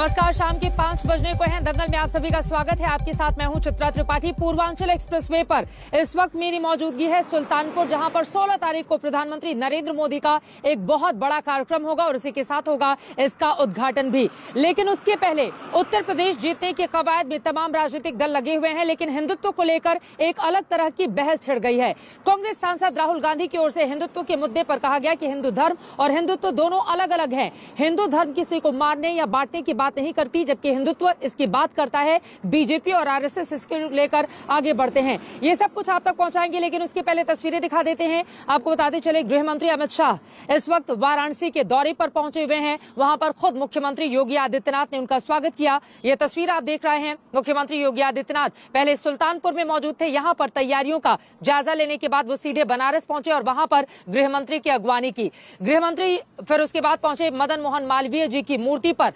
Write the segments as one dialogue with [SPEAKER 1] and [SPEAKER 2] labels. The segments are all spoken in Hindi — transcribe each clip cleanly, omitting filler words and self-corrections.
[SPEAKER 1] नमस्कार, शाम के 5 बजने को हैं। दंगल में आप सभी का स्वागत है। आपके साथ मैं हूं चित्रा त्रिपाठी। पूर्वांचल एक्सप्रेसवे पर इस वक्त मेरी मौजूदगी है सुल्तानपुर, जहां पर 16 तारीख को प्रधानमंत्री नरेंद्र मोदी का एक बहुत बड़ा कार्यक्रम होगा और उसी के साथ होगा इसका उद्घाटन भी। लेकिन उसके पहले उत्तर प्रदेश जीतने के कवायद में तमाम राजनीतिक दल लगे हुए हैं, लेकिन हिंदुत्व को लेकर एक अलग तरह की बहस छिड़ गई है। कांग्रेस सांसद राहुल गांधी की ओर से हिंदुत्व के मुद्दे पर कहा गया कि हिंदू धर्म और हिंदुत्व दोनों अलग अलग हैं। हिंदू धर्म किसी को मारने या बांटने की बात नहीं करती, जबकि हिंदुत्व इसकी बात करता है। बीजेपी और आरएसएस इसके लेकर आगे बढ़ते हैं। ये सब कुछ आप तक पहुंचाएंगे, लेकिन उसके पहले तस्वीरें दिखा देते हैं। आपको बताते चले, गृह मंत्री अमित शाह इस वक्त वाराणसी के दौरे पर पहुंचे हुए हैं। वहां पर खुद मुख्यमंत्री योगी आदित्यनाथ ने उनका स्वागत किया। ये तस्वीर आप देख रहे हैं। मुख्यमंत्री योगी आदित्यनाथ पहले सुल्तानपुर में मौजूद थे। यहां पर तैयारियों का जायजा लेने के बाद वो सीधे बनारस पहुंचे और वहां पर गृह मंत्री की अगवानी की। गृह मंत्री फिर उसके बाद पहुंचे मदन मोहन मालवीय जी की मूर्ति पर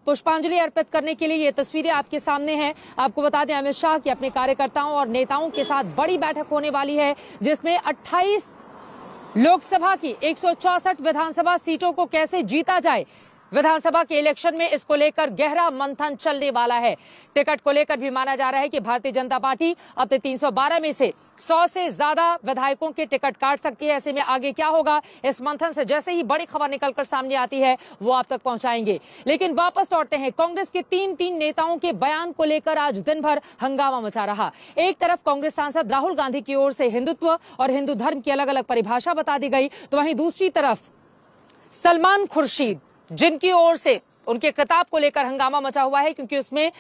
[SPEAKER 1] पुष्पांजलि अर्पित करने के लिए। ये तस्वीरें आपके सामने हैं। आपको बता दें, अमित शाह की अपने कार्यकर्ताओं और नेताओं के साथ बड़ी बैठक होने वाली है, जिसमें 28 लोकसभा की 164 विधानसभा सीटों को कैसे जीता जाए, विधानसभा के इलेक्शन में इसको लेकर गहरा मंथन चलने वाला है। टिकट को लेकर भी माना जा रहा है कि भारतीय जनता पार्टी अपने 312 में से 100 से ज्यादा विधायकों के टिकट काट सकती है। ऐसे में आगे क्या होगा, इस मंथन से जैसे ही बड़ी खबर निकलकर सामने आती है वो आप तक पहुंचाएंगे। लेकिन वापस लौटते हैं। कांग्रेस के तीन नेताओं के बयान को लेकर आज दिन भर हंगामा मचा रहा। एक तरफ कांग्रेस सांसद राहुल गांधी की ओर से हिंदुत्व और हिंदू धर्म की अलग अलग परिभाषा बता दी गई, तो वहीं दूसरी तरफ सलमान खुर्शीद, जिनकी ओर से उनके किताब को लेकर हंगामा मचा हुआ है, क्योंकि उसमें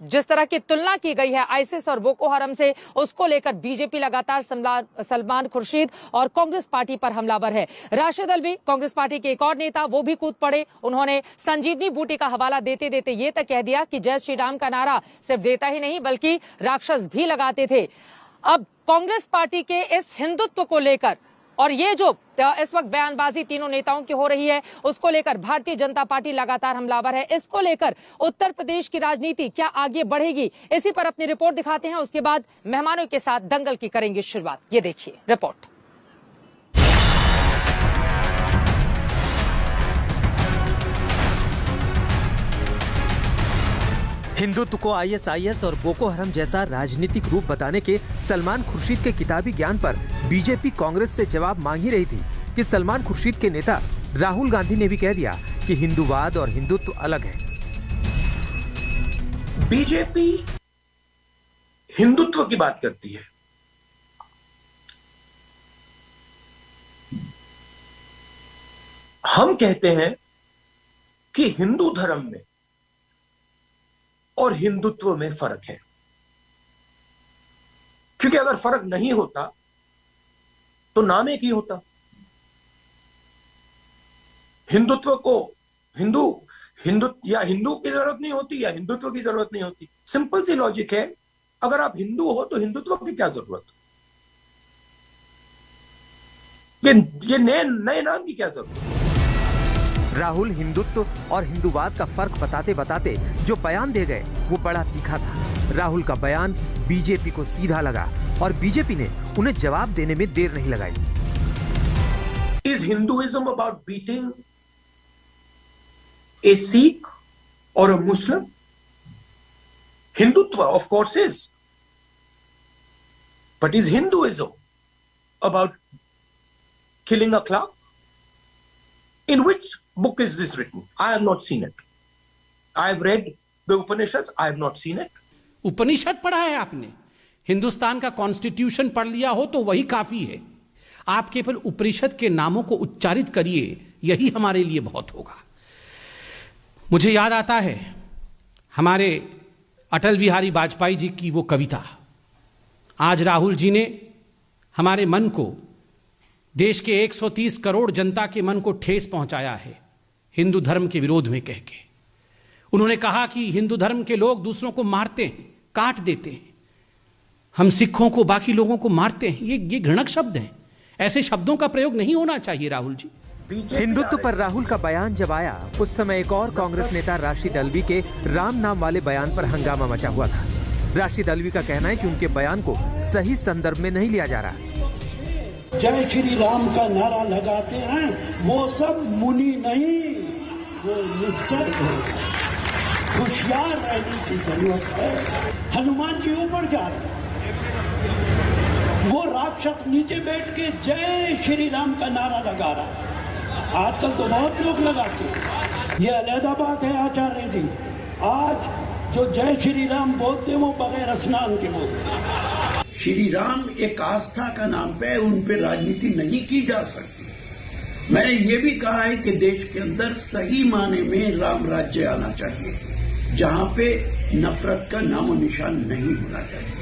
[SPEAKER 1] जिस तरह की तुलना की गई है आईसिस और बोको हरम से, उसको लेकर बीजेपी लगातार सलमान खुर्शीद और कांग्रेस पार्टी पर हमलावर है। राशिद अलवी, कांग्रेस पार्टी के एक और नेता, वो भी कूद पड़े। उन्होंने संजीवनी बूटी का हवाला देते देते ये तक कह दिया कि जय श्री राम का नारा सिर्फ देता ही नहीं बल्कि राक्षस भी लगाते थे। अब कांग्रेस पार्टी के इस हिंदुत्व को लेकर और ये जो इस वक्त बयानबाजी तीनों नेताओं की हो रही है, उसको लेकर भारतीय जनता पार्टी लगातार हमलावर है। इसको लेकर उत्तर प्रदेश की राजनीति क्या आगे बढ़ेगी, इसी पर अपनी रिपोर्ट दिखाते हैं। उसके बाद मेहमानों के साथ दंगल की करेंगे शुरुआत। ये देखिए रिपोर्ट।
[SPEAKER 2] हिंदुत्व को आईएसआईएस और बोको हरम जैसा राजनीतिक रूप बताने के सलमान खुर्शीद के किताबी ज्ञान पर बीजेपी कांग्रेस से जवाब मांग ही रही थी कि सलमान खुर्शीद के नेता राहुल गांधी ने भी कह दिया कि हिंदूवाद और हिंदुत्व अलग है।
[SPEAKER 3] बीजेपी हिंदुत्व की बात करती है, हम कहते हैं कि हिंदू धर्म में और हिंदुत्व में फर्क है, क्योंकि अगर फर्क नहीं होता तो नाम एक ही होता। हिंदुत्व को हिंदू या हिंदू की जरूरत नहीं होती या हिंदुत्व की जरूरत नहीं होती। सिंपल सी लॉजिक है, अगर आप हिंदू हो तो हिंदुत्व की क्या जरूरत, ये नए नाम की क्या जरूरत।
[SPEAKER 2] राहुल हिंदुत्व और हिंदूवाद का फर्क बताते बताते जो बयान दे गए वो बड़ा तीखा था। राहुल का बयान बीजेपी को सीधा लगा और बीजेपी ने उन्हें जवाब देने में देर नहीं लगाई।
[SPEAKER 3] Is Hinduism about beating a Sikh or a Muslim? Hindutva, of course, is. But is Hinduism about killing a cloud? In which book is this written? I have not seen it. I have read the Upanishads. I have not seen it.
[SPEAKER 4] उपनिषद पढ़ा है आपने? हिंदुस्तान का कॉन्स्टिट्यूशन पढ़ लिया हो तो वही काफी है। आप केवल उपनिषद के नामों को उच्चारित करिए, यही हमारे लिए बहुत होगा। मुझे याद आता है हमारे अटल बिहारी वाजपेयी जी की वो कविता। आज राहुल जी ने हमारे मन को, देश के 130 करोड़ जनता के मन को ठेस पहुंचाया है हिंदू धर्म के विरोध में कह के। उन्होंने कहा कि हिंदू धर्म के लोग दूसरों को मारते हैं, काट देते हैं, हम सिखों को, बाकी लोगों को मारते हैं। ये घृणक शब्द हैं, ऐसे शब्दों का प्रयोग नहीं होना चाहिए राहुल जी।
[SPEAKER 2] हिंदुत्व पर राहुल का बयान जब आया, उस समय एक और कांग्रेस नेता राशिद अलवी के राम नाम वाले बयान पर हंगामा मचा हुआ था। राशिद अलवी का कहना है कि उनके बयान को सही संदर्भ में नहीं लिया जा रहा।
[SPEAKER 5] जय श्री राम का नारा लगाते हैं वो सब मुनि नहीं, वो निश्चय है। होशियार रहने की जरूरत है। हनुमान जी ऊपर जा रहे हैं, वो राक्षस नीचे बैठ के जय श्री राम का नारा लगा रहा है। आजकल तो बहुत लोग लगाते हैं, ये अलहदा बात है आचार्य जी। आज जो जय श्री राम बोलते हैं वो बगैर स्नान के बोलते हैं। श्री राम एक आस्था का नाम पे, उन पे राजनीति नहीं की जा सकती। मैंने ये भी कहा है कि देश के अंदर सही माने में राम राज्य आना चाहिए, जहां पे नफरत का नामो निशान नहीं होना चाहिए।